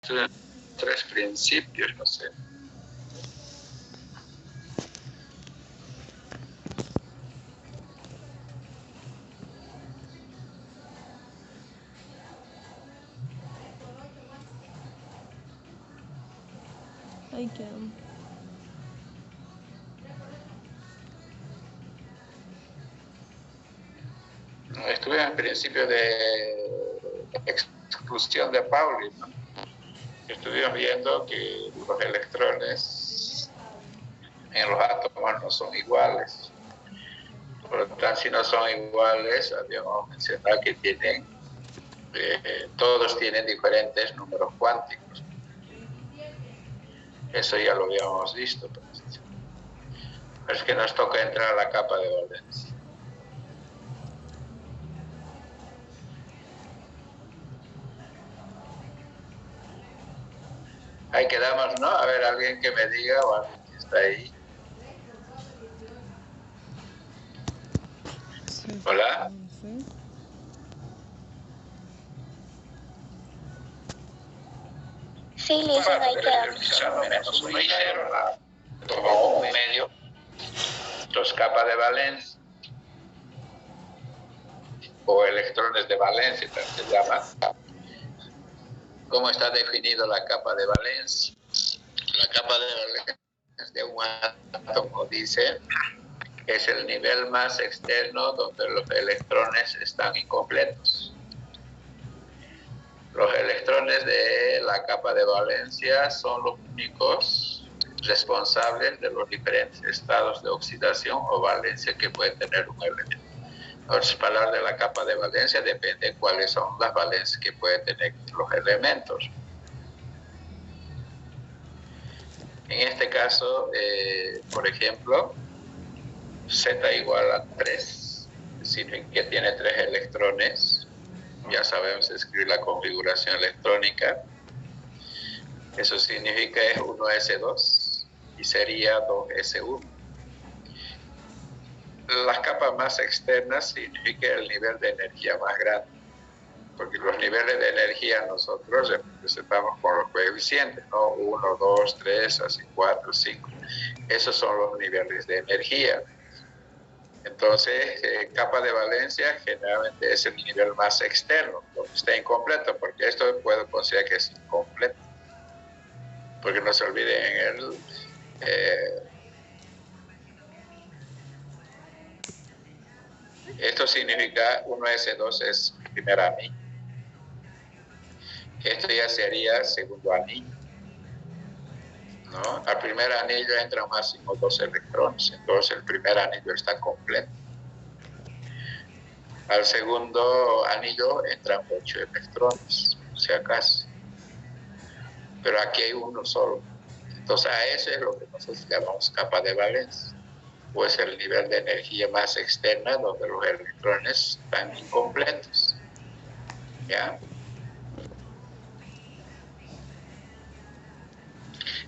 Tres principios, no sé. Ahí quedamos. Estuve en principio de exclusión de Pauli, ¿no? Estuvimos viendo que los electrones en los átomos no son iguales. Por lo tanto, si no son iguales, habíamos mencionado que todos tienen diferentes números cuánticos. Eso ya lo habíamos visto. Pero es que nos toca entrar a la capa de valencia. Ahí quedamos, ¿no? A ver, alguien que me diga o alguien que está ahí. Sí. Hola. Sí. Sí, listo, ahí quedamos. Menos 1 y 0, como un medio. Dos capas de valencia, o electrones de valencia, también se llama. ¿Cómo está definido la capa de valencia? La capa de valencia de un átomo, dice, es el nivel más externo donde los electrones están incompletos. Los electrones de la capa de valencia son los únicos responsables de los diferentes estados de oxidación o valencia que puede tener un elemento. En otras palabras, de la capa de valencia depende de cuáles son las valencias que pueden tener los elementos. En este caso, por ejemplo, Z igual a 3, es decir, que tiene 3 electrones. Ya sabemos escribir la configuración electrónica. Eso significa es 1s2 y sería 2s1. Las capas más externas significa el nivel de energía más grande, porque los niveles de energía nosotros representamos con los coeficientes, ¿no? 1, 2, 3, así 4, 5. Esos son los niveles de energía. Entonces, capa de valencia generalmente es el nivel más externo, donde está incompleto, porque esto puedo considerar que es incompleto. Porque no se olviden, esto significa 1s2 es primer anillo. Esto ya sería segundo anillo, ¿no? Al primer anillo entran máximo 2 electrones, entonces el primer anillo está completo. Al segundo anillo entran 8 electrones, si acaso. Pero aquí hay uno solo. Entonces a eso es lo que nosotros llamamos capa de valencia, pues el nivel de energía más externa donde los electrones están incompletos. ¿Ya?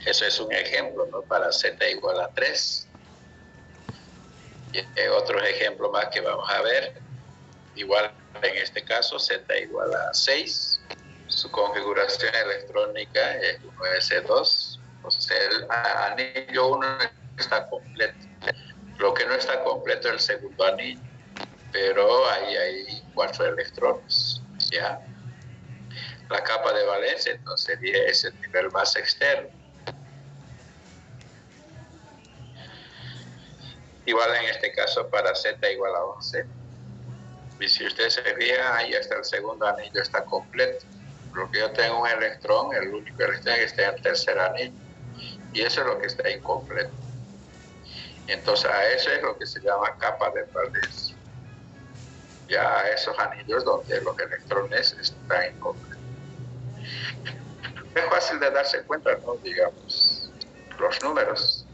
Eso es un ejemplo, ¿no? Para Z igual a 3. Y hay otros ejemplos más que vamos a ver. Igual en este caso Z igual a 6. Su configuración electrónica es 1s2. O sea, el anillo 1 está completo. Lo que no está completo es el segundo anillo, pero ahí hay 4 electrones, ¿ya? La capa de valencia entonces es el nivel más externo. Igual en este caso para Z igual a 11. Y si ustedes se fijan, ahí hasta el segundo anillo está completo. Lo que yo tengo un electrón, el único electrón que está en el tercer anillo. Y eso es lo que está incompleto. Entonces a eso es lo que se llama capa de valencia. Ya a esos anillos donde los electrones están incompletos. Es fácil de darse cuenta, ¿no? Digamos, los números.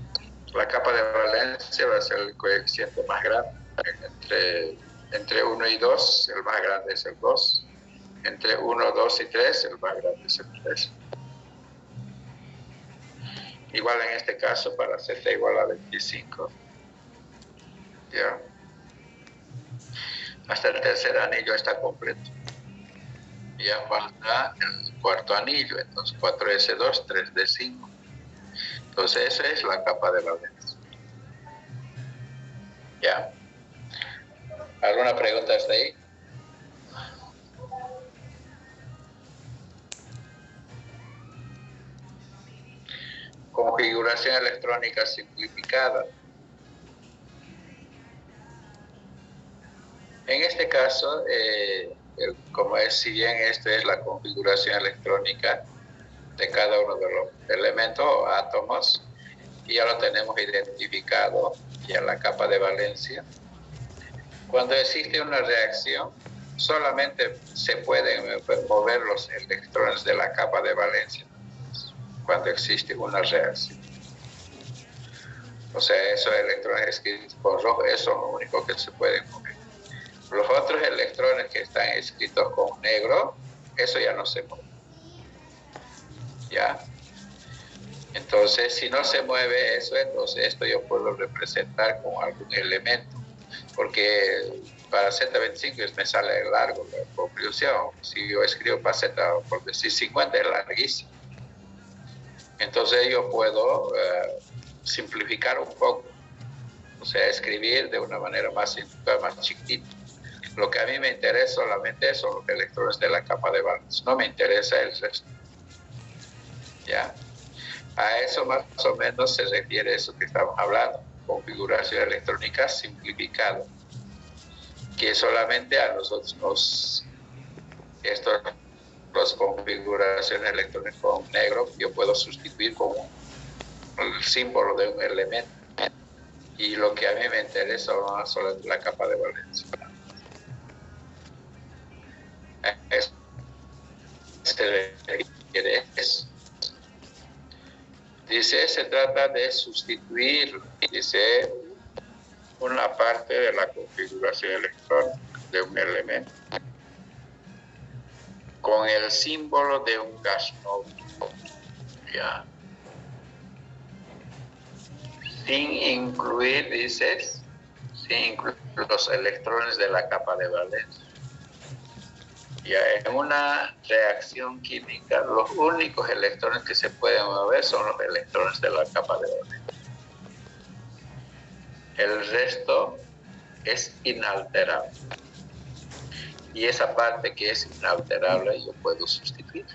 La capa de valencia va a ser el coeficiente más grande. Entre 1 y 2, el más grande es el 2. Entre 1, 2 y 3, el más grande es el 3. Igual en este caso, para Z igual a 25. ¿Ya? Hasta el tercer anillo está completo. Ya falta el cuarto anillo, entonces 4s2, 3d5. Entonces esa es la capa de valencia. ¿Ya? ¿Alguna pregunta hasta ahí? Configuración electrónica simplificada. En este caso, como es, si bien esto es la configuración electrónica de cada uno de los elementos o átomos, y ya lo tenemos identificado, ya la capa de valencia. Cuando existe una reacción, solamente se pueden mover los electrones de la capa de valencia cuando existe una reacción. O sea, esos electrones escritos con rojo, eso es lo único que se pueden mover. Los otros electrones que están escritos con negro, eso ya no se mueve. ¿Ya? Entonces, si no se mueve eso, entonces esto yo puedo representar con algún elemento. Porque para Z25 me sale largo la conclusión. Si yo escribo para Z, por decir 50 es larguísimo. Entonces yo puedo simplificar un poco. O sea, escribir de una manera más chiquitita. Lo que a mí me interesa solamente son los electrones de la capa de valencia. No me interesa el resto. ¿Ya? A eso más o menos se refiere eso que estamos hablando. Configuración electrónica simplificada. Que solamente a nosotros las configuraciones electrónicas con negro, yo puedo sustituir con el símbolo de un elemento. Y lo que a mí me interesa solo es la capa de valencia. Dice, se trata de sustituir, dice, una parte de la configuración electrónica de un elemento con el símbolo de un gas noble, ¿ya? Sin incluir, dices, sin incluir los electrones de la capa de valencia. Ya en una reacción química, los únicos electrones que se pueden mover son los electrones de la capa de valencia. El resto es inalterable. Y esa parte que es inalterable yo puedo sustituir.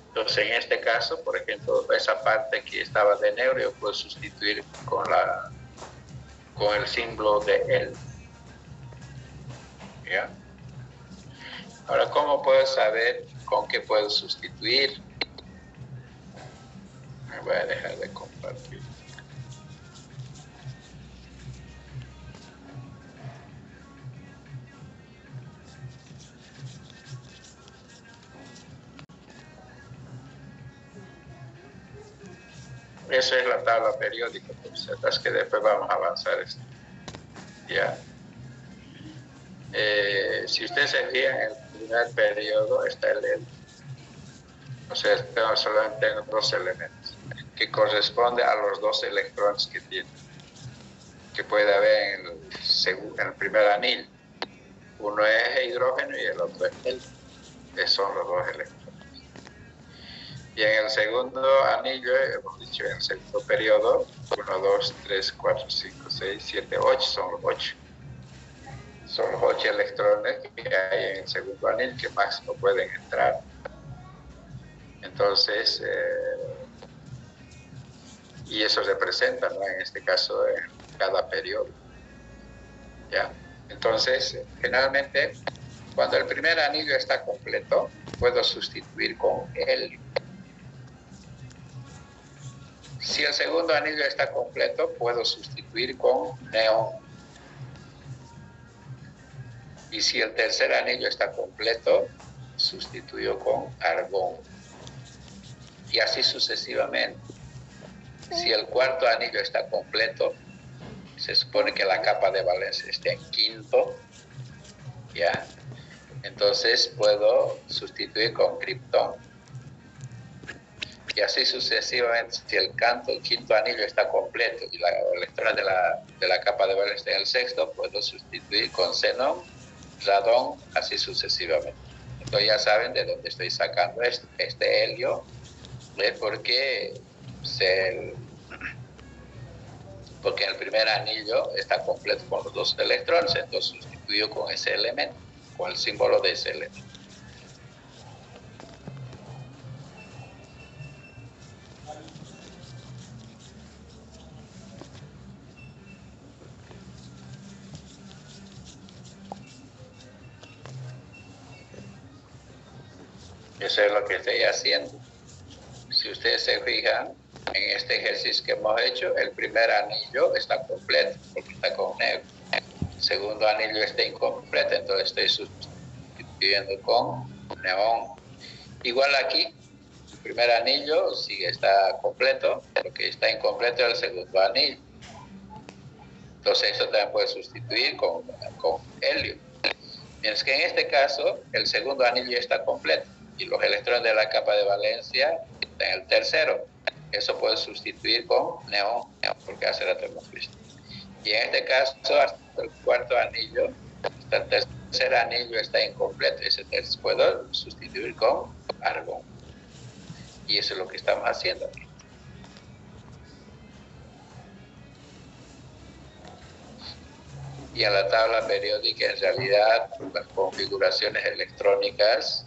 Entonces, en este caso, por ejemplo, esa parte que estaba de negro, yo puedo sustituir con el símbolo de él. ¿Ya? Ahora, ¿cómo puedo saber con qué puedo sustituir? Me voy a dejar de compartir. Esa es la tabla periódica, por cierto, es que después vamos a avanzar esto. Ya. Si ustedes se fijan, en el primer periodo está el L. O sea, solamente tengo dos elementos que corresponden a los dos electrones que tiene, que puede haber en el primer anillo. Uno es hidrógeno y el otro es helio. Esos son los dos electrones. Y en el segundo anillo, hemos dicho, en el segundo periodo, 1, 2, 3, 4, 5, 6, 7, 8, son los 8. Son los 8 electrones que hay en el segundo anillo que máximo pueden entrar. Entonces, y eso representa, ¿no? En este caso, en cada periodo. ¿Ya? Entonces, generalmente, cuando el primer anillo está completo, puedo sustituir con helio. Si el segundo anillo está completo, puedo sustituir con neón. Y si el tercer anillo está completo, sustituyo con argón. Y así sucesivamente. Si el cuarto anillo está completo, se supone que la capa de valencia esté en quinto, ¿ya? Entonces puedo sustituir con criptón. Y así sucesivamente, si el quinto anillo está completo y la electrón de la capa de valencia en el sexto, puedo sustituir con xenón, radón, así sucesivamente. Entonces ya saben de dónde estoy sacando este helio, porque el primer anillo está completo con los dos electrones, entonces sustituyo con ese elemento, con el símbolo de ese elemento. Eso es lo que estoy haciendo. Si ustedes se fijan, en este ejercicio que hemos hecho, el primer anillo está completo, porque está con negro. El segundo anillo está incompleto, entonces estoy sustituyendo con neón. Igual aquí, el primer anillo está completo, lo que está incompleto es el segundo anillo. Entonces esto también puede sustituir con helio. Mientras que en este caso, el segundo anillo está completo y los electrones de la capa de valencia están en el tercero. Eso puede sustituir con neón, porque hace la termofísica. Y en este caso, hasta el cuarto anillo, hasta el tercer anillo está incompleto. Ese tercer puedo sustituir con argón. Y eso es lo que estamos haciendo aquí. Y en la tabla periódica, en realidad, las configuraciones electrónicas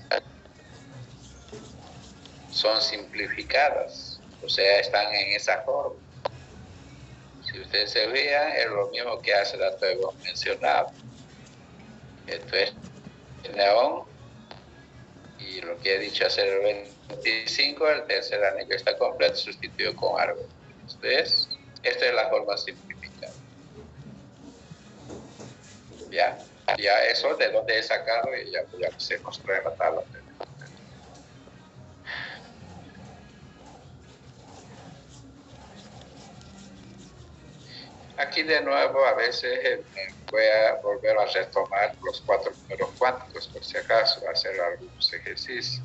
son simplificadas, o sea, están en esa forma. Si ustedes se vean, es lo mismo que hace rato hemos mencionado. Esto es neón, y lo que he dicho hacer el 25, el tercer anillo está completo, sustituido con argón. Entonces, esta es la forma simplificada. Ya eso de dónde he sacado, y ya se mostró en la tabla. Aquí de nuevo a veces voy a volver a retomar los 4 números cuánticos, por si acaso, hacer algunos ejercicios.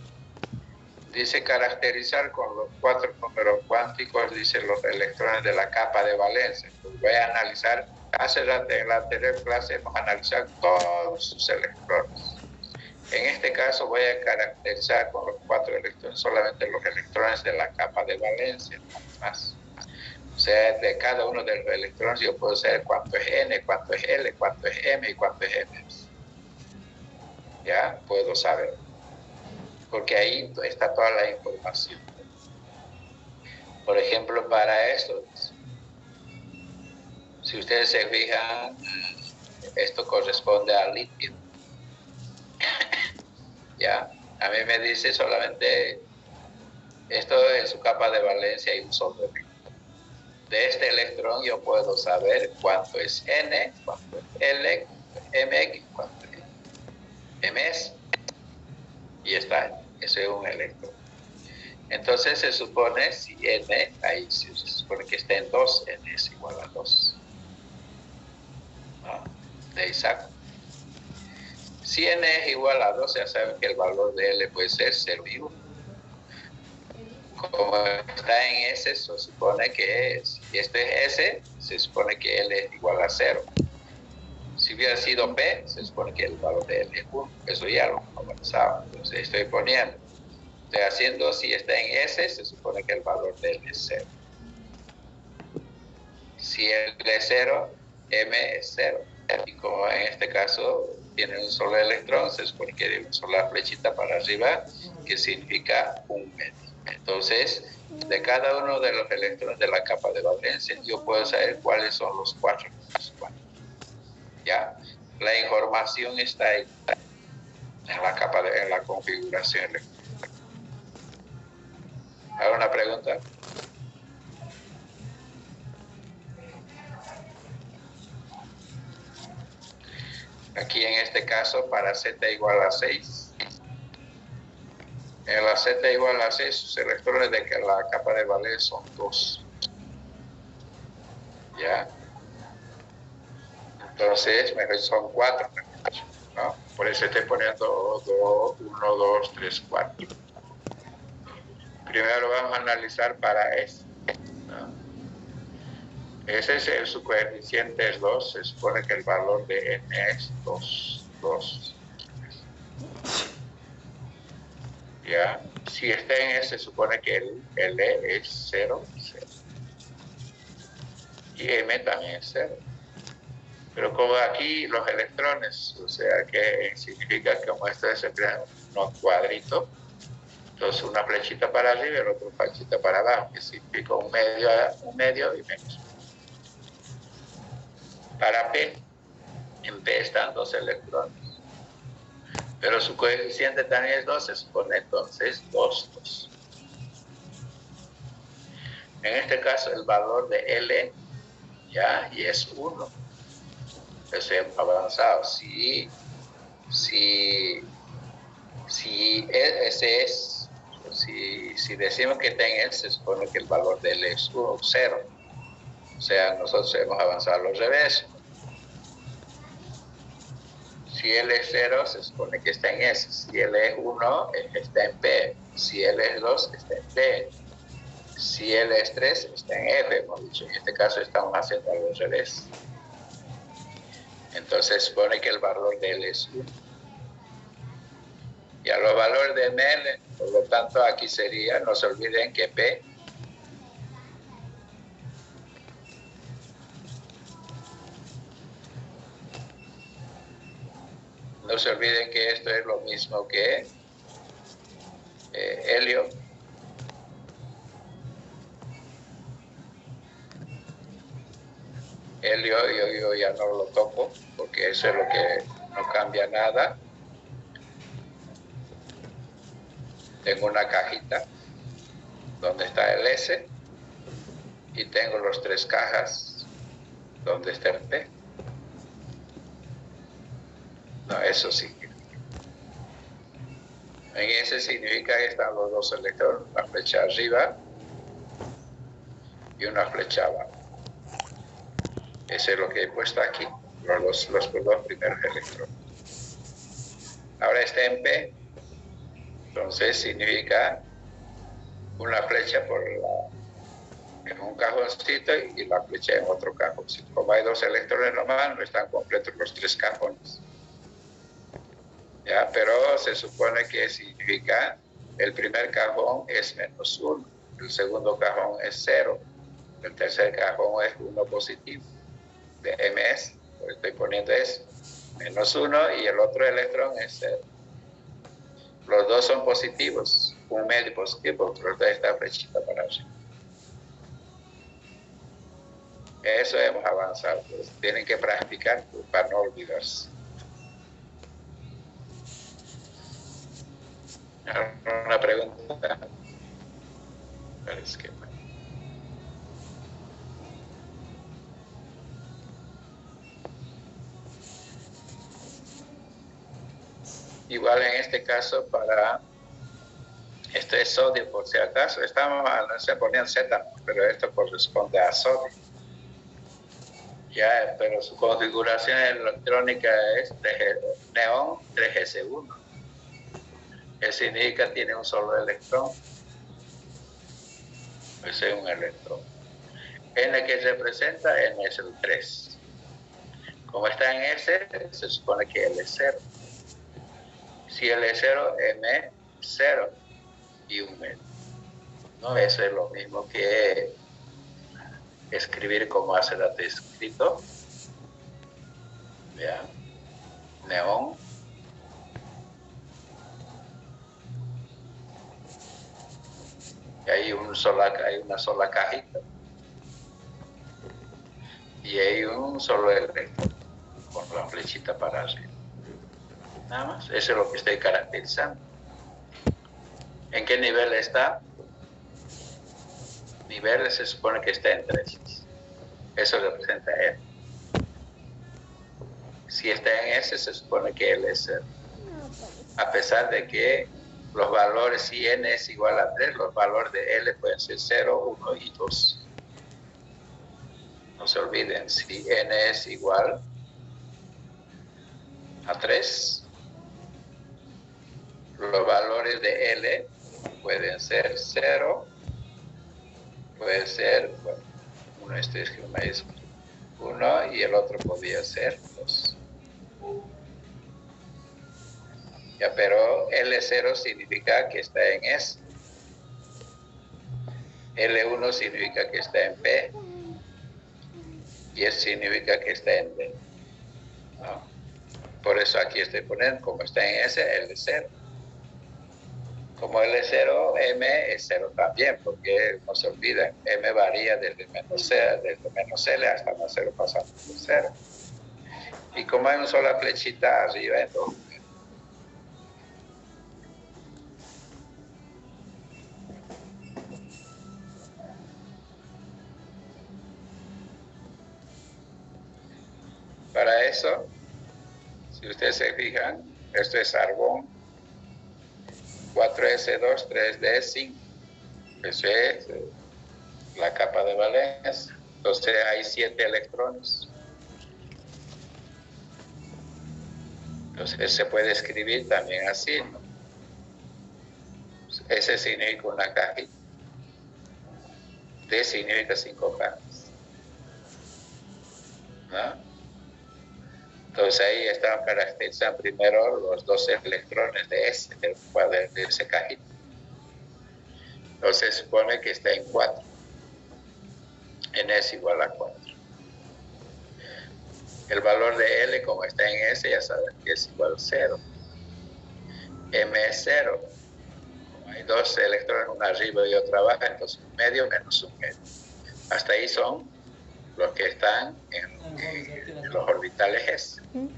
Dice caracterizar con los 4 números cuánticos, dice los electrones de la capa de valencia. Pues voy a analizar, en la anterior clase hemos analizado todos sus electrones. En este caso voy a caracterizar con los 4 electrones, solamente los electrones de la capa de valencia, no más. O sea, de cada uno de los electrones yo puedo saber cuánto es N, cuánto es L, cuánto es M y cuánto es M. Ya puedo saber. Porque ahí está toda la información. Por ejemplo, para esto, si ustedes se fijan, esto corresponde al litio. Ya, a mí me dice solamente, esto en su capa de valencia hay un solo electrón. De este electrón yo puedo saber cuánto es N, cuánto es L, M, cuánto es MS. Y está, eso es un electrón. Entonces se supone, si N, ahí se supone que está en 2, N es igual a 2. ¿No? De ahí saco. Si N es igual a 2, ya saben que el valor de L puede ser 0 y 1. Como está en S, se supone que si esto es S, se supone que L es igual a 0. Si hubiera sido P, se supone que el valor de L es 1. Eso ya lo avanzaba. Entonces estoy poniendo. Estoy haciendo, si está en S, se supone que el valor de L es 0. Si L es 0, M es 0. Y como en este caso tiene un solo electrón, se supone que hay una sola flechita para arriba, que significa un medio. Entonces, de cada uno de los electrones de la capa de valencia, yo puedo saber cuáles son los 4 números cuánticos. Ya, la información está ahí, en la capa en la configuración electrónica. ¿Alguna pregunta? Aquí en este caso, para Z igual a 6. En la Z igual a 6, sus electrones de la capa de valencia son 2. ¿Ya? Entonces, son 4. ¿No? Por eso estoy poniendo 1, 2, 3, 4. Primero vamos a analizar para S, ¿no? Ese es su coeficiente es 2, se supone que el valor de n es 2. ¿Ya? Si está en S, se supone que el E es 0, 0. Y M también es 0. Pero como aquí los electrones, o sea que significa que como esto es un cuadrito, entonces una flechita para arriba y la otra flechita para abajo, que significa un medio y menos. Para P, en P están 2 electrones. Pero su coeficiente también es 2, se supone entonces 2, 2. En este caso el valor de L ya y es 1. Entonces hemos avanzado. Si ese es, si decimos que está en L, se supone que el valor de L es 0. O sea, nosotros hemos avanzado a los revés. Si L es 0, se supone que está en S. Si L es 1, está en P. Si L es 2, está en P. Si L es 3, está en F, hemos dicho. En este caso estamos haciendo algo al revés. Entonces se supone que el valor de L es 1. Y a los valores de ML, por lo tanto, aquí sería, no se olviden que P no se olviden que esto es lo mismo que helio. Helio yo ya no lo toco porque eso es lo que no cambia nada. Tengo una cajita donde está el S y tengo los 3 cajas donde está el P. No, eso significa. En ese significa que están los 2 electrones, una flecha arriba y una flecha abajo. Eso es lo que he puesto aquí, los 2 primeros electrones. Ahora está en P, entonces significa una flecha en un cajoncito y la flecha en otro cajoncito. Como hay 2 electrones nomás, no están completos los 3 cajones. ¿Ya? Pero se supone que significa el primer cajón es -1, el segundo cajón es 0, el tercer cajón es 1 positivo. De MS, pues estoy poniendo eso, -1 y el otro electrón es 0. Los 2 son positivos, un medio positivo, pero esta flechita para arriba. Eso hemos avanzado, pues tienen que practicar para no olvidarse. ¿Una pregunta? Parece que no. Igual en este caso esto es sodio por si acaso, no se ponían Z, pero esto corresponde a sodio. Ya, pero su configuración electrónica es neón 3s1. Eso significa que tiene un solo electrón. Ese es un electrón. N que representa, N es el 3. Como está en S, se supone que L es 0. Si L es 0, M 0 y un medio. ¿No? Eso es lo mismo que escribir como hace el escrito. Vean. Neón. Y hay una sola cajita. Y hay un solo electrón con la flechita para arriba. Nada más. Eso es lo que estoy caracterizando. ¿En qué nivel está? Nivel se supone que está en 3. Eso representa N. Si está en S, se supone que L es 0. A pesar de que los valores, si N es igual a 3, los valores de L pueden ser 0, 1 y 2. No se olviden, si N es igual a 3, los valores de L pueden ser 0, puede ser, bueno, uno estoy escribiendo es 1 y el otro podría ser 2. Ya, pero L0 significa que está en S. L1 significa que está en P. Y S significa que está en D. ¿No? Por eso aquí estoy poniendo, como está en S, L0. Como L0, M es 0 también, porque no se olviden, M varía desde menos L hasta más 0 pasando por 0. Y como hay una sola flechita arriba, entonces para eso, si ustedes se fijan, esto es argón, 4s2, 3d5. Eso es la capa de valencia. Entonces hay 7 electrones. Entonces se puede escribir también así, ¿no? S significa una cajita. D significa 5 cajas. ¿No? Entonces ahí están caracterizados primero los 2 electrones de S, de ese cajito. Entonces se supone que está en 4. En S igual a 4. El valor de L, como está en S, ya saben que es igual a 0. M es 0. Como hay 2 electrones, uno arriba y otro abajo, entonces un medio menos un medio. Hasta ahí son los que están en los orbitales S. En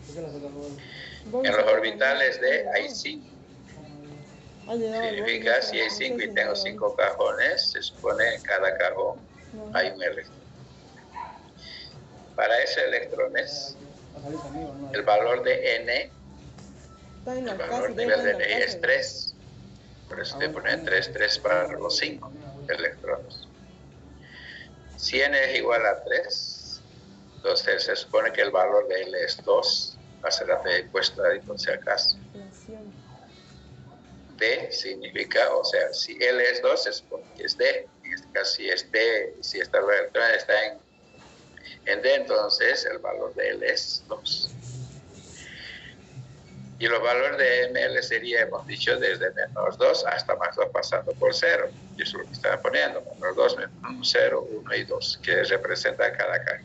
los orbitales D hay 5. Significa, si hay 5 y tengo 5 cajones, se supone que en cada cajón hay un electrón. Para esos electrones, el valor de N, el valor nivel de N es 3. Por eso te ponen 3 para los 5 electrones. Si N es igual a 3, entonces se supone que el valor de L es 2. Va a ser puesto ahí por si acaso. D significa, o sea, si L es 2, se supone que es D. En este caso, si es D, si esta electrón está en D, entonces el valor de L es 2. Y los valores de ML sería, hemos dicho, desde menos 2 hasta más 2 pasando por 0. Y eso es lo que estaba poniendo, menos 2, menos 1, 0, 1 y 2, que representa cada caja.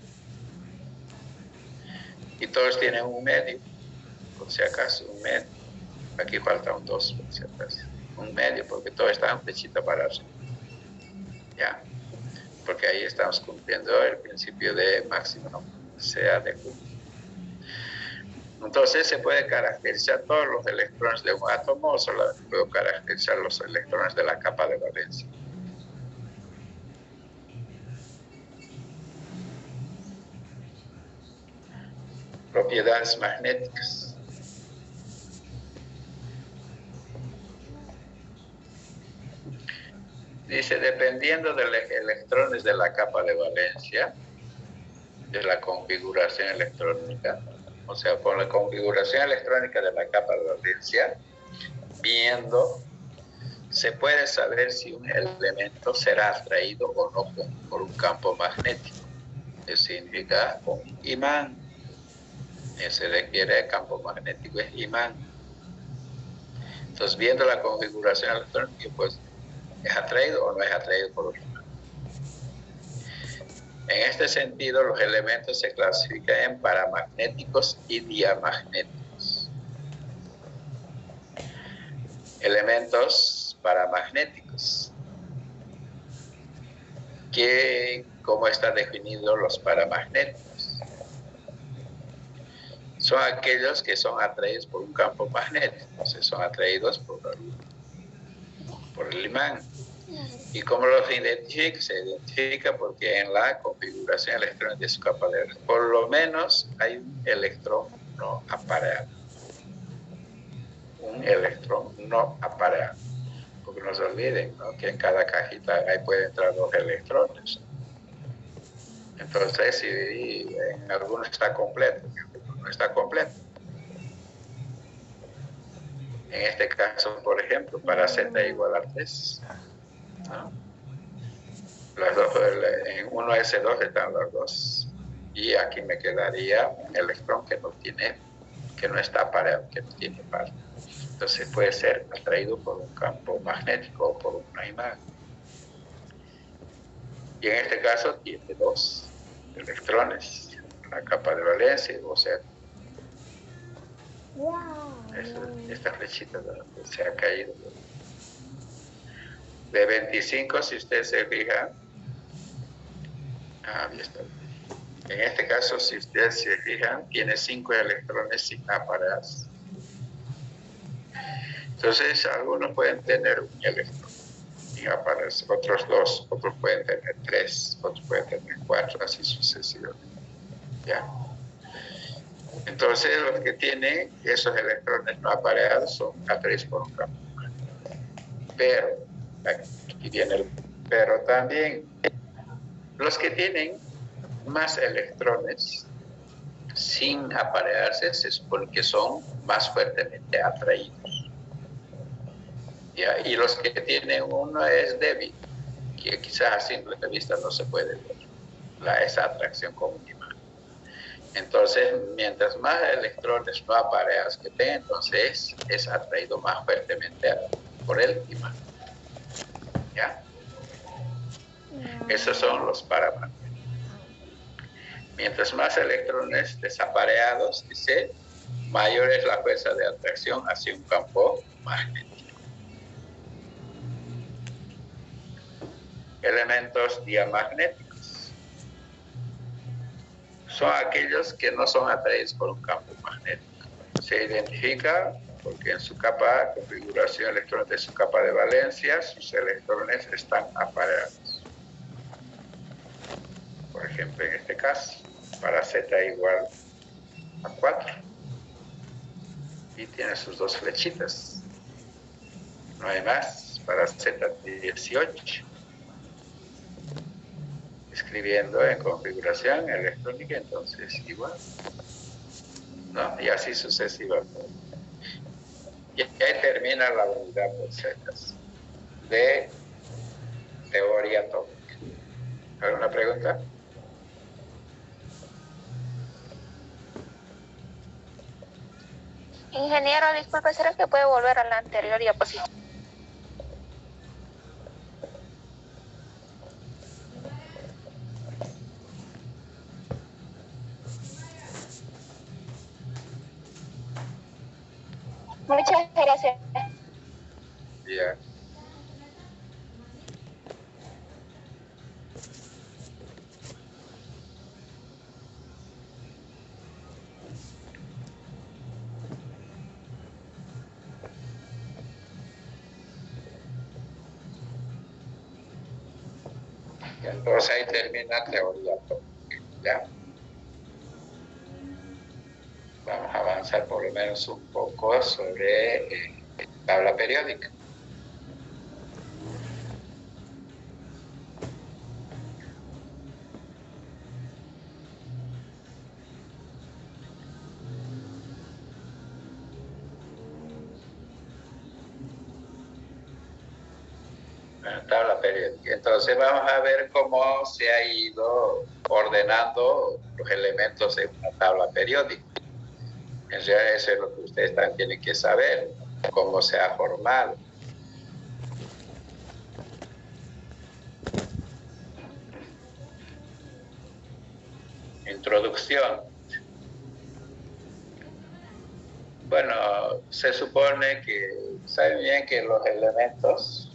Y todos tienen un medio, por si acaso, un medio. Aquí falta un 2, por si acaso. Un medio, porque todo está en flechita para arriba. Ya. Porque ahí estamos cumpliendo el principio de máximo, sea de Q. Entonces se puede caracterizar todos los electrones de un átomo o solamente puedo caracterizar los electrones de la capa de valencia. Propiedades magnéticas. Dice, dependiendo de los electrones de la capa de valencia, de la configuración electrónica, o sea, por la configuración electrónica de la capa de valencia, viendo, se puede saber si un elemento será atraído o no por un campo magnético. Eso significa un imán. Se requiere campo magnético, es imán. Entonces, viendo la configuración electrónica, pues, ¿es atraído o no es atraído por un imán? En este sentido, los elementos se clasifican en paramagnéticos y diamagnéticos. Elementos paramagnéticos. ¿Cómo están definidos los paramagnéticos? Son aquellos que son atraídos por un campo magnético, o sea, son atraídos por el imán. ¿Y cómo los identifica? Se identifica porque en la configuración electrónica de su capa de valencia, por lo menos hay un electrón no apareado. Un electrón no apareado. Porque no se olviden, ¿no?, que en cada cajita ahí pueden entrar 2 electrones. Entonces, si en alguno está completo, en alguno no está completo. En este caso, por ejemplo, para Z igual a 3, ¿no? Las dos, en 1s2 están las dos. Y aquí me quedaría un electrón que no está pareado, que no tiene par. Entonces puede ser atraído por un campo magnético o por una imagen. Y en este caso tiene dos electrones, la capa de valencia, o sea, esta flechita se ha caído. De 25, si ustedes se fijan, ahí está. En este caso, si ustedes se fijan, tiene 5 electrones sin aparearse. Entonces, algunos pueden tener un electrón sin aparearse, otros 2, otros pueden tener 3, otros pueden tener 4, así sucesivamente. ¿Ya? Entonces, los que tienen esos electrones no apareados son atraídos por un campo. Pero, aquí viene el pero también, los que tienen más electrones sin aparearse se supone que son más fuertemente atraídos. ¿Ya? Y los que tienen uno es débil, que quizás a simple vista no se puede ver esa atracción con un imán. Entonces, mientras más electrones no apareados que tenga, entonces es atraído más fuertemente por el imán. ¿Ya? Esos son los paramagnéticos. Mientras más electrones desapareados, dice, mayor es la fuerza de atracción hacia un campo magnético. Elementos diamagnéticos son aquellos que no son atraídos por un campo magnético. Se identifica porque en su capa, configuración electrónica de su capa de valencia, sus electrones están apareados. Por ejemplo, en este caso, para Z igual a 4. Y tiene sus dos flechitas. No hay más. Para Z18. Escribiendo en configuración electrónica, entonces igual. ¿No? Y así sucesivamente. Y ahí termina la unidad por zetas de teoría atómica. ¿Alguna pregunta? Ingeniero, disculpe, ¿será que puede volver a la anterior diapositiva? Muchas gracias. Ya. Entonces ahí termina teoría atómica. ¿Ya? Vamos a avanzar por lo menos un poco sobre tabla periódica. Tabla periódica. Entonces vamos a ver cómo se ha ido ordenando los elementos en una tabla periódica. En realidad eso es lo que ustedes también tienen que saber, cómo se ha formado. Introducción. Bueno, se supone que, saben bien que los elementos,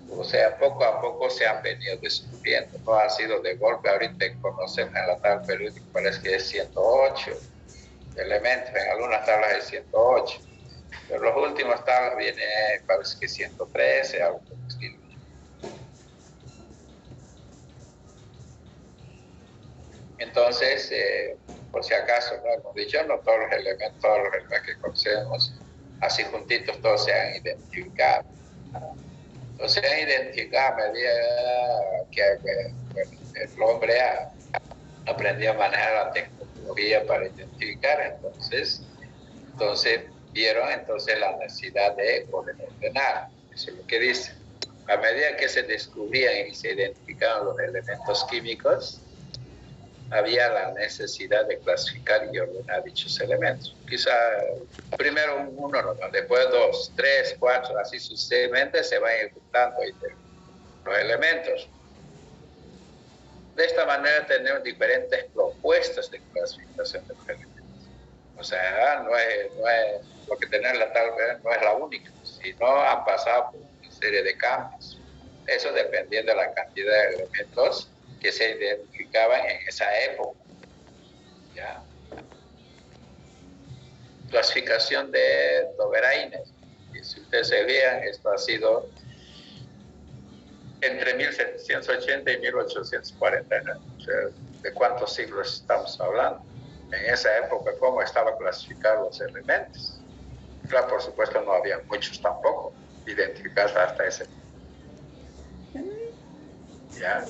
o sea, poco a poco se han venido descubriendo, no ha sido de golpe. Ahorita conocemos en la tabla periódica, parece que es 108 elementos, en algunas tablas es 108, pero los últimos tablas viene, parece que 113, algo por el estilo. Entonces, por si acaso, no hemos dicho, no todos los elementos que conocemos, así juntitos, todos se han identificado. Entonces, se han identificado a medida que bueno, el hombre ha aprendido a manejar la tecnología para identificar. Entonces vieron entonces la necesidad de poder ordenar. Eso es lo que dice. A medida que se descubrían y se identificaban los elementos químicos, había la necesidad de clasificar y ordenar dichos elementos. Quizá primero uno, después 2, 3, 4, así sucesivamente se van ejecutando los elementos. De esta manera tenemos diferentes propuestas de clasificación de los elementos. O sea, no es lo que tener la tal vez no es la única, sino han pasado por una serie de cambios. Eso dependiendo de la cantidad de elementos que se identificaban en esa época. ¿Ya? Clasificación de Toberainer. Y si ustedes se vean, esto ha sido entre 1780 y 1840. ¿No? O sea, ¿de cuántos siglos estamos hablando? En esa época, ¿cómo estaban clasificados los elementos? Claro, por supuesto, no había muchos tampoco identificados hasta ese momento. ¿Ya?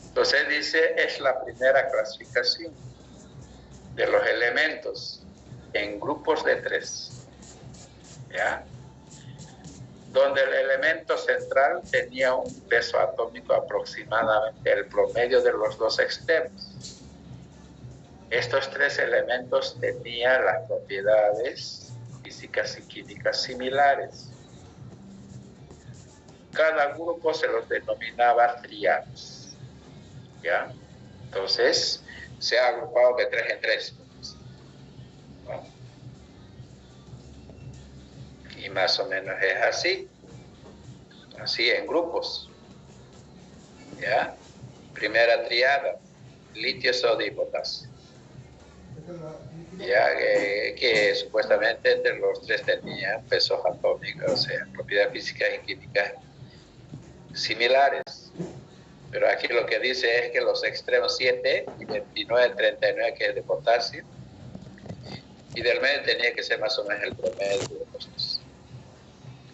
Entonces dice, es la primera clasificación de los elementos en grupos de 3. ¿Ya? Donde el elemento central tenía un peso atómico aproximadamente el promedio de los 2 extremos. Estos 3 elementos tenían las propiedades físicas y químicas similares. Cada grupo se los denominaba triadas. ¿Ya? Entonces, se ha agrupado de 3 en 3. ¿No? Y más o menos es así en grupos. ¿Ya? Primera triada, litio, sodio y potasio. Ya que supuestamente entre los 3 tenían pesos atómicos, o sea, propiedades físicas y químicas similares. Pero aquí lo que dice es que los extremos 7 y 29, 39, que es de potasio, y del medio tenía que ser más o menos el promedio de los 2.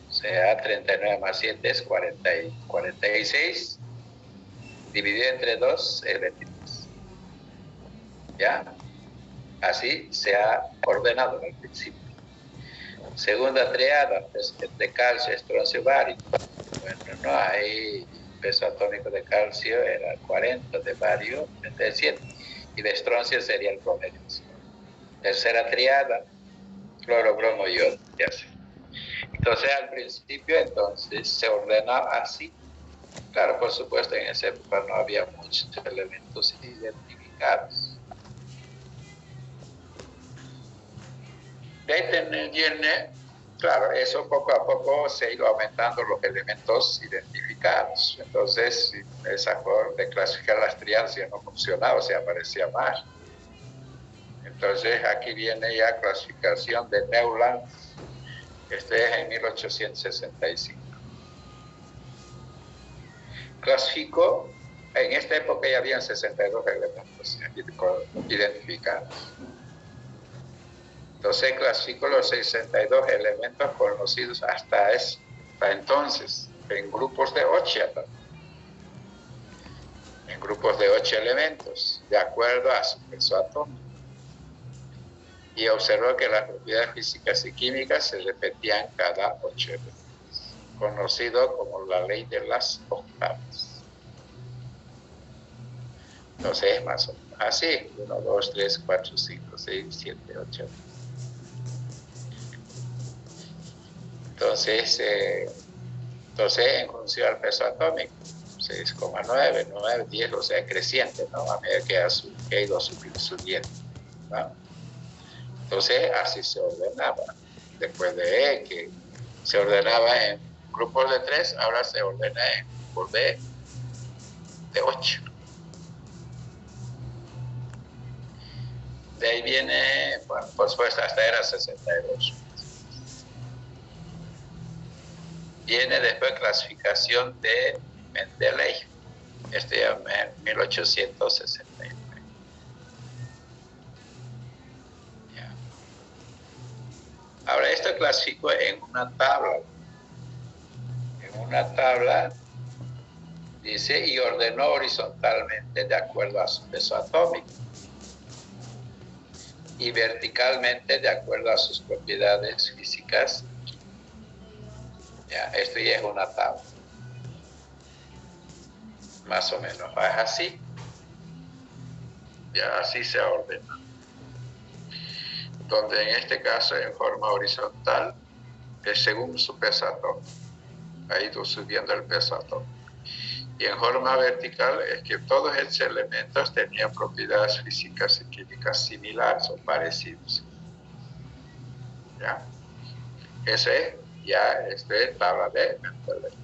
O sea, 39 más 7 es 46, dividido entre 2 es 22. ¿Ya? Así se ha ordenado al principio. Segunda triada, pues, de calcio, estroncio, bario. Bueno, no hay peso atómico de calcio, era 40, de bario, 37, y de estroncio sería el promedio. Tercera triada, cloro, bromo, yodo, ya sé. Entonces, al principio, entonces, se ordenaba así. Claro, por supuesto, en esa época no había muchos elementos identificados. De ahí viene, claro, eso poco a poco se ha ido aumentando los elementos identificados. Entonces, esa forma de clasificar las triadas ya no funcionaba, o sea, aparecía más. Entonces, aquí viene ya clasificación de Neuland, este es en 1865. Clasificó, en esta época ya habían 62 elementos identificados. Entonces clasificó los 62 elementos conocidos hasta entonces en grupos de 8. En grupos de 8 elementos, de acuerdo a su peso atómico. Y observó que las propiedades físicas y químicas se repetían cada 8 elementos, conocido como la ley de las octavas. Entonces es más o menos así: 1, 2, 3, 4, 5, 6, 7, 8. Entonces, en función al peso atómico, 6,9, 9, 10, o sea, creciente, ¿no? A medida que ha ido subiendo, ¿no? Entonces, así se ordenaba. Después de que se ordenaba en grupos de 3, ahora se ordena en grupos de 8. De ahí viene, bueno, por supuesto, hasta era 62. Viene después clasificación de Mendeleev, este en 1869. Ya. Ahora esto clasificó en una tabla. En una tabla dice, y ordenó horizontalmente de acuerdo a su peso atómico. y verticalmente de acuerdo a sus propiedades físicas. Ya, esto ya es una tabla. Más o menos, es así. Ya así se ordena. Donde en este caso en forma horizontal es según su peso atómico. Ha ido subiendo el peso atómico. Y en forma vertical es que todos estos elementos tenían propiedades físicas y químicas similares o parecidas. ¿Ya? Ese ya es tabla de Mendeleev.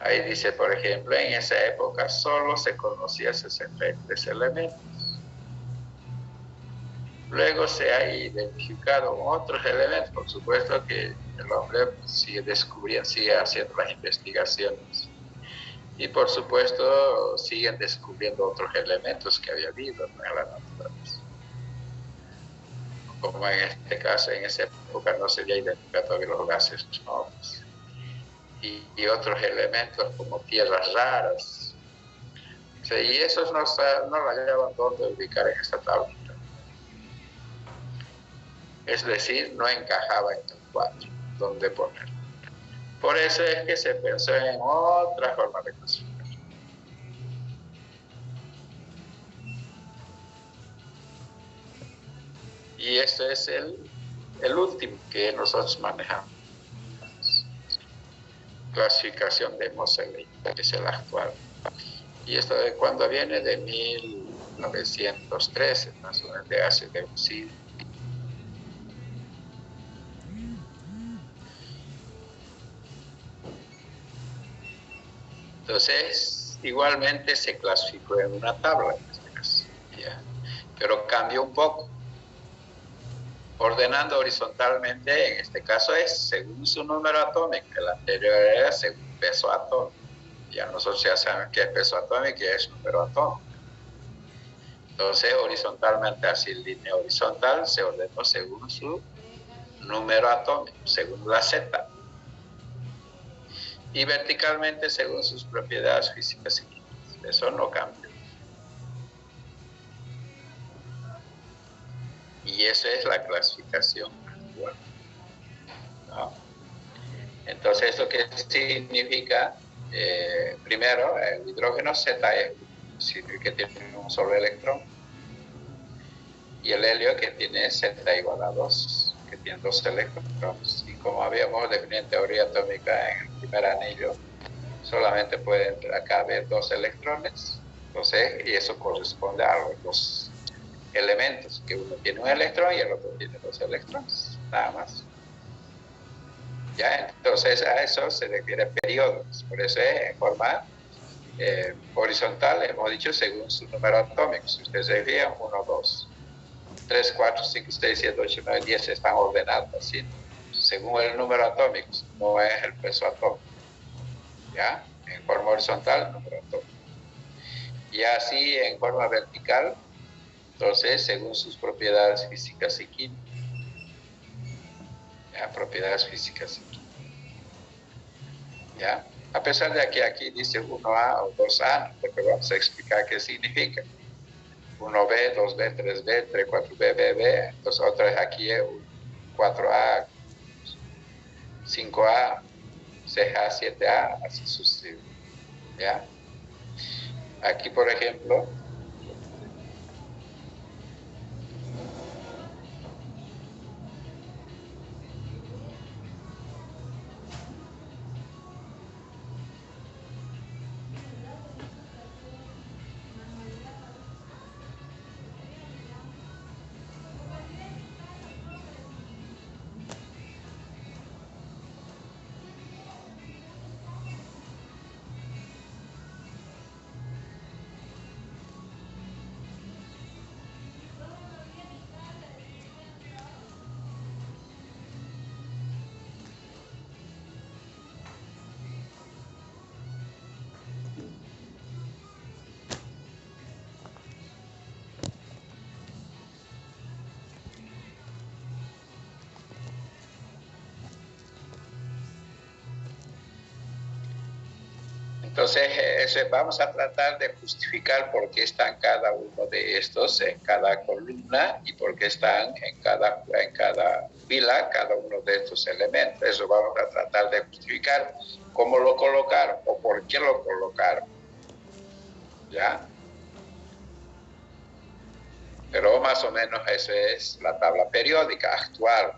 Ahí dice, por ejemplo, en esa época solo se conocían 63 elementos. Luego se ha identificado otros elementos. Por supuesto que el hombre sigue descubriendo, sigue haciendo las investigaciones. Y por supuesto siguen descubriendo otros elementos que había habido en la naturaleza. Como en este caso, en esa época no se había identificado todavía los gases nobles. Y otros elementos como tierras raras. O sea, y esos no la hallaban dónde ubicar en esta tablita. Es decir, no encajaba en el cuadro dónde poner. Por eso es que se pensó en otra forma de clasificar. Y esto es el último que nosotros manejamos. Clasificación de Moseley, que es el actual. Y esto de cuándo viene, de 1913, más o menos, de hace de un siglo. Entonces, igualmente se clasificó en una tabla, en este caso, ¿ya? Pero cambió un poco. Ordenando horizontalmente, en este caso es según su número atómico, el anterior era según peso atómico. Ya nosotros ya sabemos qué es peso atómico y qué es número atómico. Entonces, horizontalmente, así en línea horizontal, se ordenó según su número atómico, según la Z. Y verticalmente, según sus propiedades físicas y químicas. Eso no cambia. Y esa es la clasificación actual, ¿no? Entonces, ¿esto qué significa? Primero, el hidrógeno Z es que tiene un solo electrón, y el helio que tiene Z igual a 2, que tiene 2 electrones. Y como habíamos definido en teoría atómica en el primer anillo, solamente pueden caber 2 electrones. Entonces, y eso corresponde a los 2 elementos, que uno tiene un electrón y el otro tiene 2 electrones, nada más. Ya, entonces a eso se refiere periodos, por eso es en forma horizontal, hemos dicho según su número atómico. Si ustedes se fijan, 1, 2, 3, 4, 5, 6, 7, 8, 9, 10 están ordenados así, según el número atómico, no es el peso atómico. ¿Ya? En forma horizontal, número atómico. Y así en forma vertical, entonces según sus propiedades físicas y químicas. ¿Ya? Propiedades físicas y químicas. ¿Ya? A pesar de que aquí dice 1A o 2A, pero vamos a explicar qué significa. 1B, 2B, 3B, 3, 4B, BB. Entonces otra vez aquí es 4A, 5A, 6A, 7A, así sucesivamente. ¿Ya? Aquí, por ejemplo, Entonces, vamos a tratar de justificar por qué están cada uno de estos en cada columna y por qué están en cada fila cada uno de estos elementos. Eso vamos a tratar de justificar cómo lo colocaron o por qué lo colocaron. ¿Ya? Pero más o menos eso es la tabla periódica actual.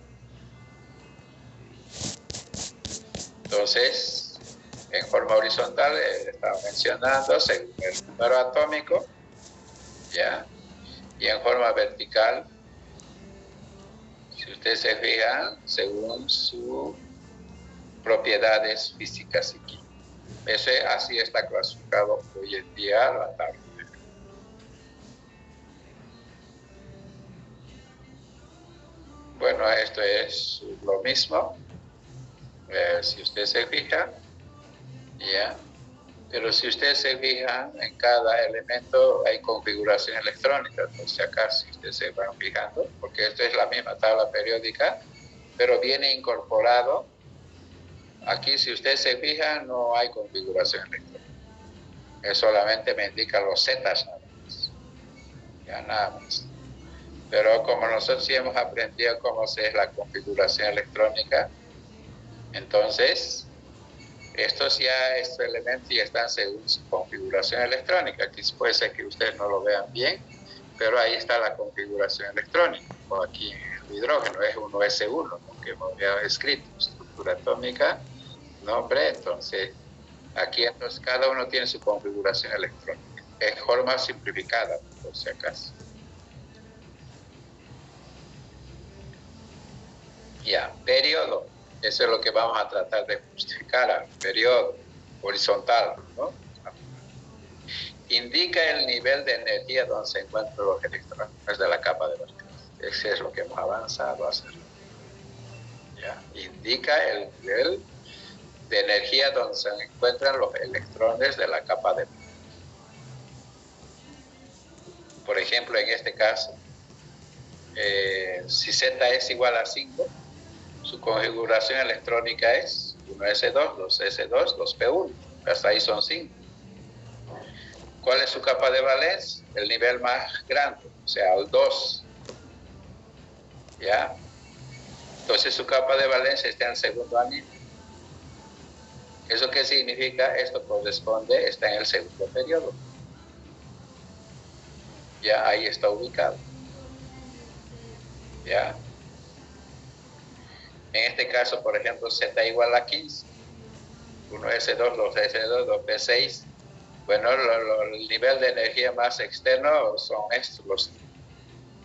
Entonces, en forma horizontal, estaba mencionando según el número atómico, ¿ya? Y en forma vertical, si ustedes se fijan, según sus propiedades físicas y químicas. Así está clasificado hoy en día la tabla. Bueno, esto es lo mismo. Si ustedes se fijan, ¿ya? Pero si ustedes se fijan, en cada elemento hay configuración electrónica. Entonces acá, si ustedes se van fijando, porque esto es la misma tabla periódica, pero viene incorporado. Aquí, si ustedes se fijan, no hay configuración electrónica. Solamente me indica los zetas nada más. Ya nada más. Pero como nosotros sí hemos aprendido cómo es la configuración electrónica, entonces estos elementos ya están según su configuración electrónica. Aquí puede ser que ustedes no lo vean bien, pero ahí está la configuración electrónica. O aquí el hidrógeno es 1s1, que hemos escrito, estructura atómica, nombre. Entonces, aquí cada uno tiene su configuración electrónica. Es forma simplificada, por si acaso. Ya, periodo. Eso es lo que vamos a tratar de justificar, periodo horizontal, ¿no? Indica el nivel de energía donde se encuentran los electrones de la capa de valores. Eso es lo que hemos avanzado a hacer. ¿Ya? Indica el nivel de energía donde se encuentran los electrones de la capa de valores. Por ejemplo, en este caso, si Z es igual a 5, su configuración electrónica es 1s2, 2s2, 2p1. Hasta ahí son 5. ¿Cuál es su capa de valencia? El nivel más grande, o sea, el 2. ¿Ya? Entonces su capa de valencia está en el segundo anillo. ¿Eso qué significa? Esto corresponde, está en el segundo periodo. Ya ahí está ubicado. ¿Ya? En este caso, por ejemplo, Z igual a 15. 1s2, 2s2, 2p6. Bueno, el nivel de energía más externo son estos,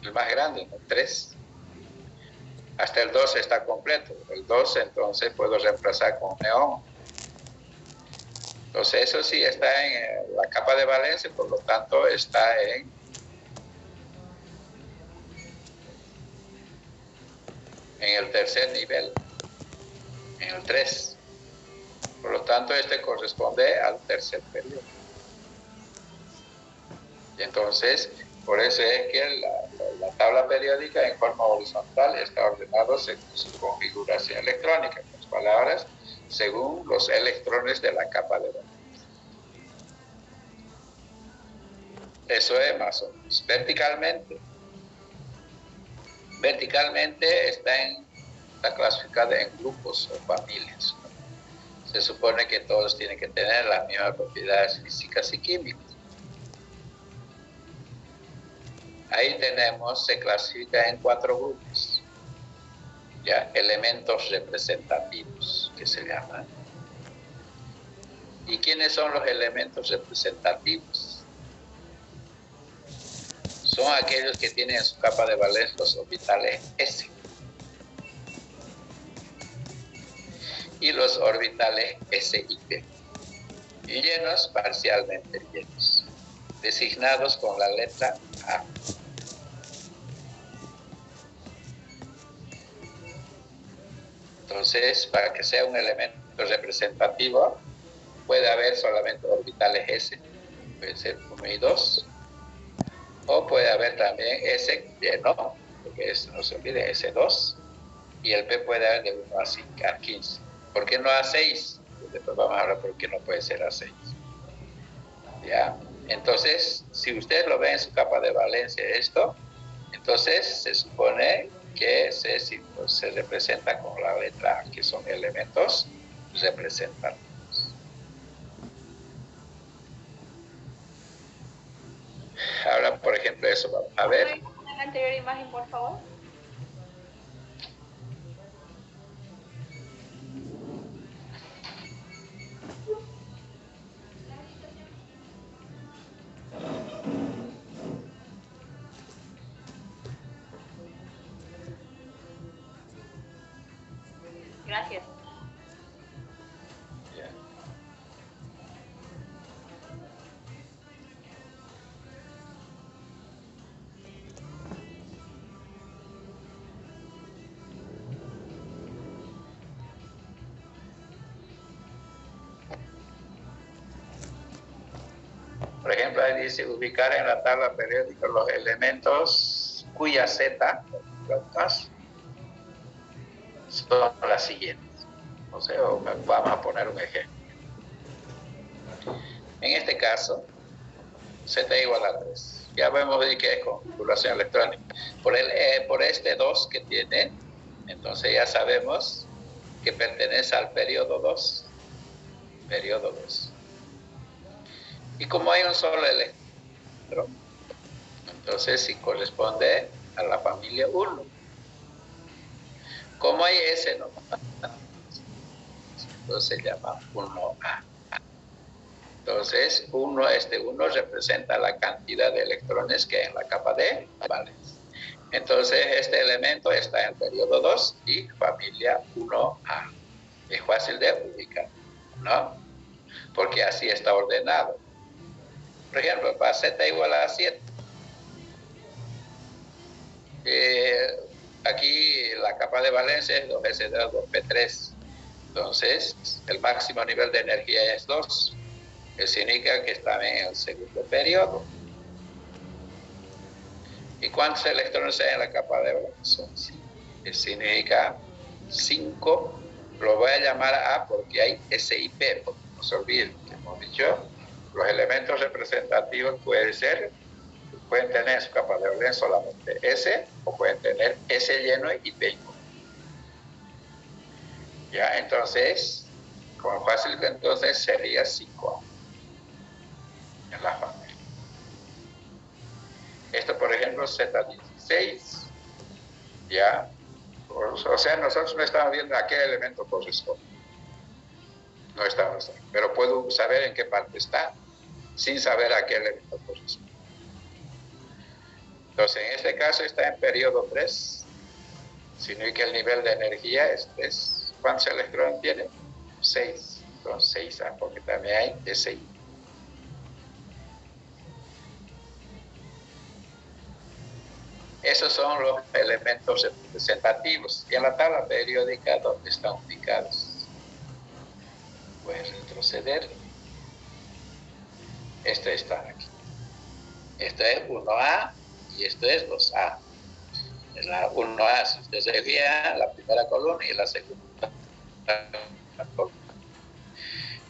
el más grande, ¿no? 3. Hasta el 2 está completo. El 2 entonces puedo reemplazar con neón. Entonces eso sí está en la capa de valencia, por lo tanto está en el tercer nivel, en el 3. Por lo tanto, este corresponde al tercer periodo. Y entonces, por eso es que la tabla periódica en forma horizontal está ordenada según su configuración electrónica. En otras palabras, según los electrones de la capa de valores. Eso es más o menos. Verticalmente está clasificada en grupos o familias, ¿no? Se supone que todos tienen que tener las mismas propiedades físicas y químicas. Ahí se clasifica en 4 grupos, ya, elementos representativos, que se llaman. ¿Y quiénes son los elementos representativos? Son aquellos que tienen en su capa de valencia los orbitales S y los orbitales S y P, y llenos, parcialmente llenos, designados con la letra A. Entonces, para que sea un elemento representativo, puede haber solamente orbitales S, puede ser 1 y 2, o puede haber también S lleno, porque no se olvide, S2, y el P puede haber de 1 a 15. ¿Por qué no a 6? Después vamos a hablar por qué no puede ser a 6. ¿Ya? Entonces, si ustedes lo ven en su capa de valencia esto, entonces se supone que se representa con la letra A, que son elementos representativos. Ahora, por ejemplo, eso vamos a ver. ¿Puedes poner la anterior imagen, por favor? Gracias. Ya. Por ejemplo, ahí dice ubicar en la tabla periódica los elementos cuya Z son las siguientes. O sea, vamos a poner un ejemplo. En este caso, Z igual a 3. Ya vemos que es configuración electrónica. Por este 2 que tiene, entonces ya sabemos que pertenece al periodo 2. Periodo 2. Y como hay un solo electrón, entonces sí corresponde a la familia 1. Como hay S nomás, entonces se llama 1A. Entonces, este 1 representa la cantidad de electrones que hay en la capa de valencia. Entonces, este elemento está en periodo 2 y familia 1A. Es fácil de ubicar, ¿no? Porque así está ordenado. Por ejemplo, para Z igual a 7. Aquí la capa de valencia es 2s2, 2p3. Entonces, el máximo nivel de energía es 2. Eso significa que está en el segundo periodo. ¿Y cuántos electrones hay en la capa de valencia? Son 5. Eso significa 5. Lo voy a llamar A porque hay S y P. Porque no se olviden que hemos dicho, los elementos representativos pueden tener en su capa de valencia solamente S o pueden tener S lleno y P lleno. Ya, entonces, como fácil que entonces sería 5 en la familia. Esto, por ejemplo, Z16, ya. O sea, nosotros no estamos viendo a qué elemento corresponde. No estamos, pero puedo saber en qué parte está, sin saber a qué elemento corresponde. Entonces, en este caso está en periodo 3, significa que el nivel de energía es 3. ¿Cuántos electrones tiene? 6. Entonces 6A, porque también hay SI. Esos son los elementos representativos. Y en la tabla periódica, ¿dónde están ubicados? Voy a retroceder. Esto está aquí. Esto es 1A y esto es 2A. En la 1A, si usted se fija, la primera columna y la segunda columna.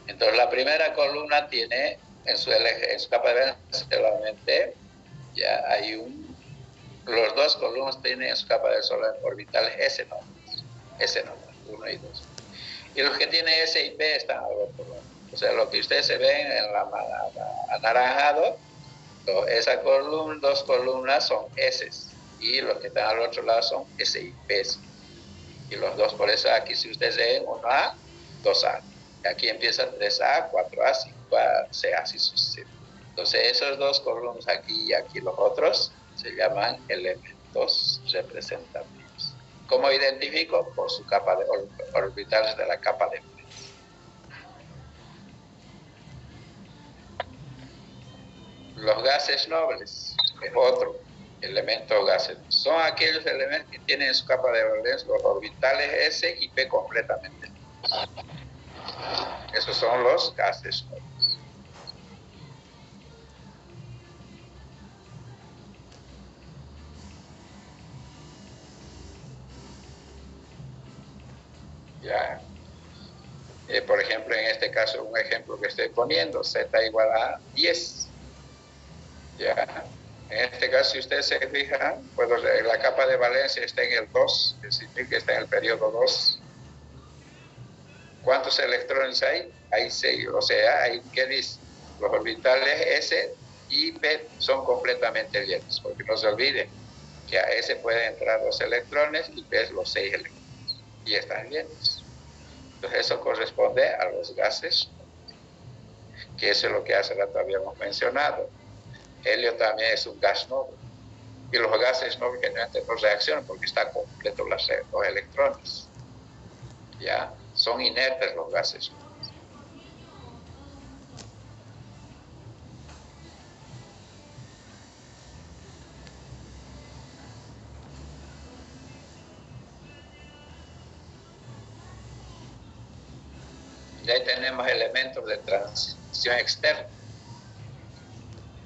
Entonces, la primera columna tiene en su capa de valencia solamente, ya hay los dos columnas tienen en su capa de solar orbitales S normal, 1 y 2. Y los que tienen S y P están al otro lado. O sea, lo que ustedes se ven en la anaranjado, esas dos columnas son S y los que están al otro lado son S y P. Y los dos, por eso aquí si ustedes ven 1A, 2A. Aquí empieza 3A, 4A, 5A, 6A, así sucesivamente. Entonces, esos dos columnas aquí y aquí los otros se llaman elementos representativos. ¿Cómo identifico? Por su capa de orbitales de la capa de valencia. Los gases nobles es otro elemento gases. Son aquellos elementos que tienen en su capa de valencia los orbitales S y P completamente. Esos son los gases nobles. Ya. Por ejemplo, en este caso, un ejemplo que estoy poniendo, Z igual a 10. ¿Ya? En este caso, si ustedes se fijan, pues la capa de valencia está en el 2, es decir, que está en el periodo 2. ¿Cuántos electrones hay? Hay 6, o sea, hay, ¿qué dice? Los orbitales S y P son completamente llenos, porque no se olviden que a S pueden entrar 2 electrones y P los 6 electrones, y están llenos. Entonces eso corresponde a los gases, que eso es lo que hace rato habíamos mencionado. Helio también es un gas noble, y los gases nobles generalmente no reaccionan porque están completos los electrones. ¿Ya? Son inertes los gases nobles. Y ahí tenemos elementos de transición externa.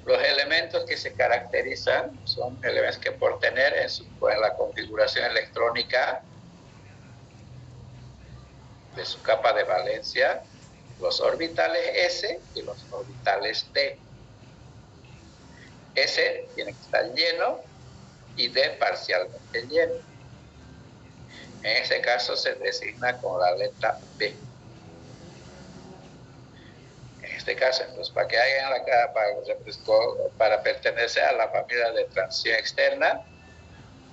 Los elementos que se caracterizan son elementos que por tener en la configuración electrónica de su capa de valencia los orbitales S y los orbitales D. S tiene que estar lleno y D parcialmente lleno. En este caso se designa con la letra B. En este caso, entonces, para que hagan la capa, para pertenecer a la familia de transición externa,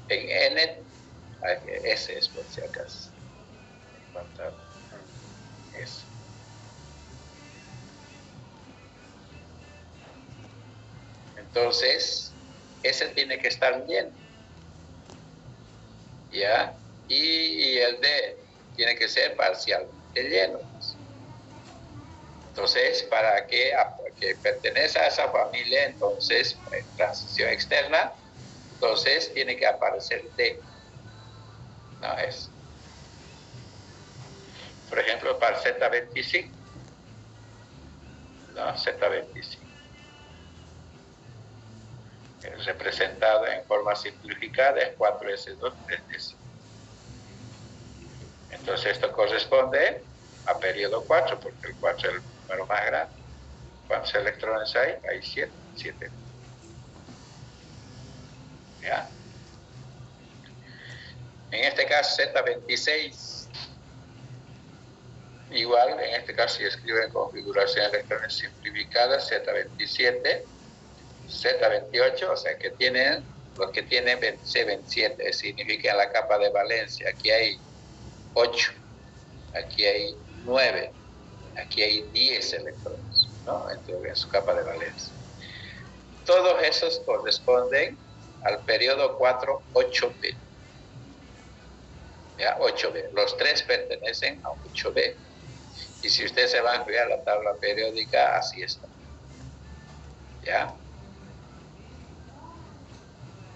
en N, S es por si acaso. S. Entonces, S tiene que estar lleno. ¿Ya? Y el D tiene que ser parcialmente lleno. Entonces, para que pertenezca a esa familia, entonces, en transición externa, entonces tiene que aparecer D. No es. Por ejemplo, para Z25. No, Z25. Es representado en forma simplificada es 4S2, 3S. Entonces, esto corresponde a periodo 4, porque el 4 es el número más grande. ¿Cuántos electrones hay? Hay 7. ¿Ya? En este caso, Z26. Igual, en este caso, si escriben configuración electrónica simplificada, Z27, Z28, o sea que tienen, los que tienen C27, significa en la capa de valencia, aquí hay 8, aquí hay 9, aquí hay 10 electrones, ¿no? En su capa de valencia. Todos esos corresponden al periodo 4, 8B. ¿Ya? 8B. Los 3 pertenecen a 8B. Y si ustedes se van a ver la tabla periódica, así está. ¿Ya?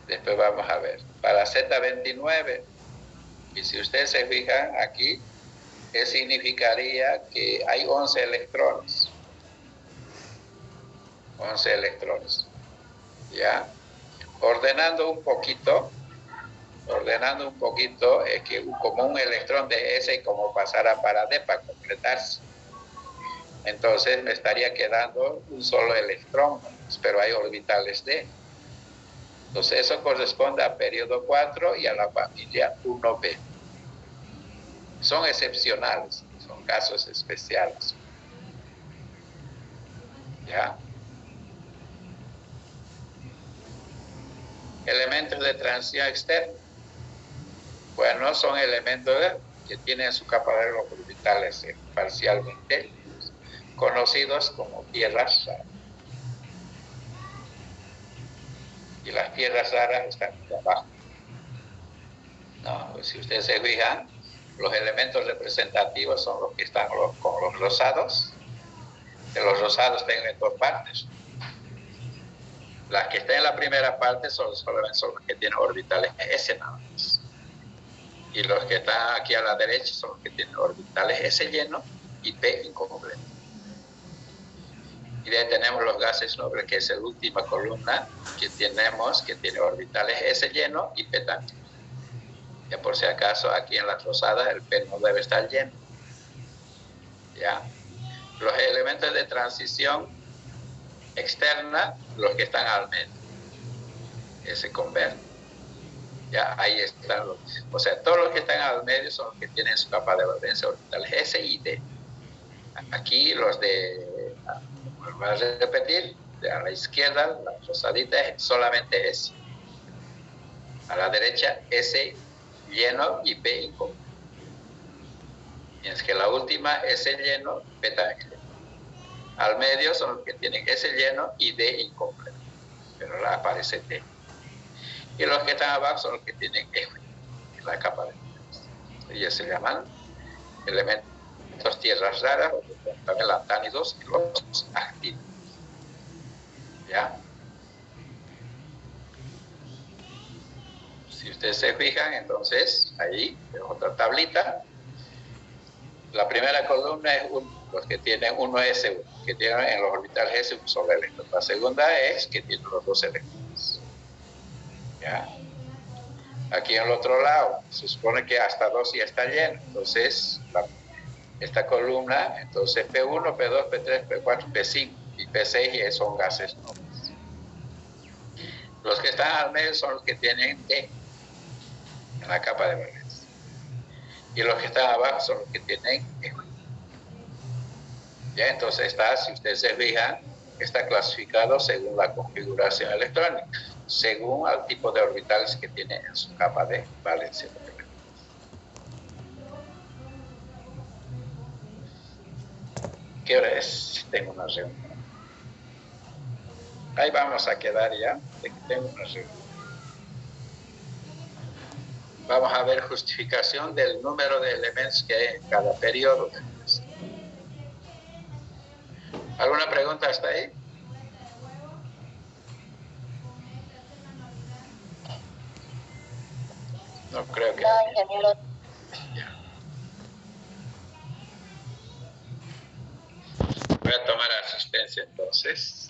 Después vamos a ver. Para Z29, y si ustedes se fijan aquí, significaría que hay 11 electrones. 11 electrones. ¿Ya? Ordenando un poquito, es que como un electrón de S, como pasara para D para completarse. Entonces me estaría quedando un solo electrón, pero hay orbitales D. Entonces eso corresponde a periodo 4 y a la familia 1B. Son excepcionales, son casos especiales. ¿Ya? Elementos de transición externa. Bueno, son elementos que tienen su capa de los orbitales parcialmente conocidos como tierras raras. Y las tierras raras están aquí abajo. No, pues si ustedes se fijan, los elementos representativos son los que están con los rosados. Que los rosados tienen 2 partes. Las que están en la primera parte solamente son los que tienen orbitales S nada más. Y los que están aquí a la derecha son los que tienen orbitales S lleno y P incompleto. Y de ahí tenemos los gases nobles, que es la última columna que tenemos, que tiene orbitales S lleno y P también. Ya por si acaso, aquí en las rosadas el P no debe estar lleno. ¿Ya? Los elementos de transición externa, los que están al medio, que se convierten. Ya, ahí están los, o sea, todos los que están al medio son los que tienen su capa de valencia orbital S y D. Aquí los de, vuelvo a repetir, a la izquierda, la rosadita es solamente S. A la derecha, S lleno y P incompleto. Mientras que la última, S lleno, P también. Al medio son los que tienen S lleno y D incompleto. Pero la aparece D. Y los que están abajo son los que tienen F en la capa de elementos. Ellos se llaman elementos tierras raras, o también lantánidos y los actínidos. ¿Ya? Si ustedes se fijan, entonces, ahí, en otra tablita, la primera columna es los que tienen 1s1, que tienen en los orbitales S un solo electrón. La segunda es que tienen los dos electrones. ¿Ya? Aquí en el otro lado, se supone que hasta 2 ya está lleno. Entonces, esta columna, entonces P1, P2, P3, P4, P5 y P6 son gases nobles. Los que están al medio son los que tienen D en la capa de valencia. Y los que están abajo son los que tienen F. Ya, entonces si ustedes se fijan, está clasificado según la configuración electrónica, según el tipo de orbitales que tiene en su capa de valencia. ¿Qué hora es? Tengo una reunión. Ahí vamos a quedar ya, de que tengo una reunión. Vamos a ver justificación del número de elementos que hay en cada periodo. ¿Alguna pregunta hasta ahí? No creo que... No, ingeniero. Ya. Voy a tomar asistencia entonces.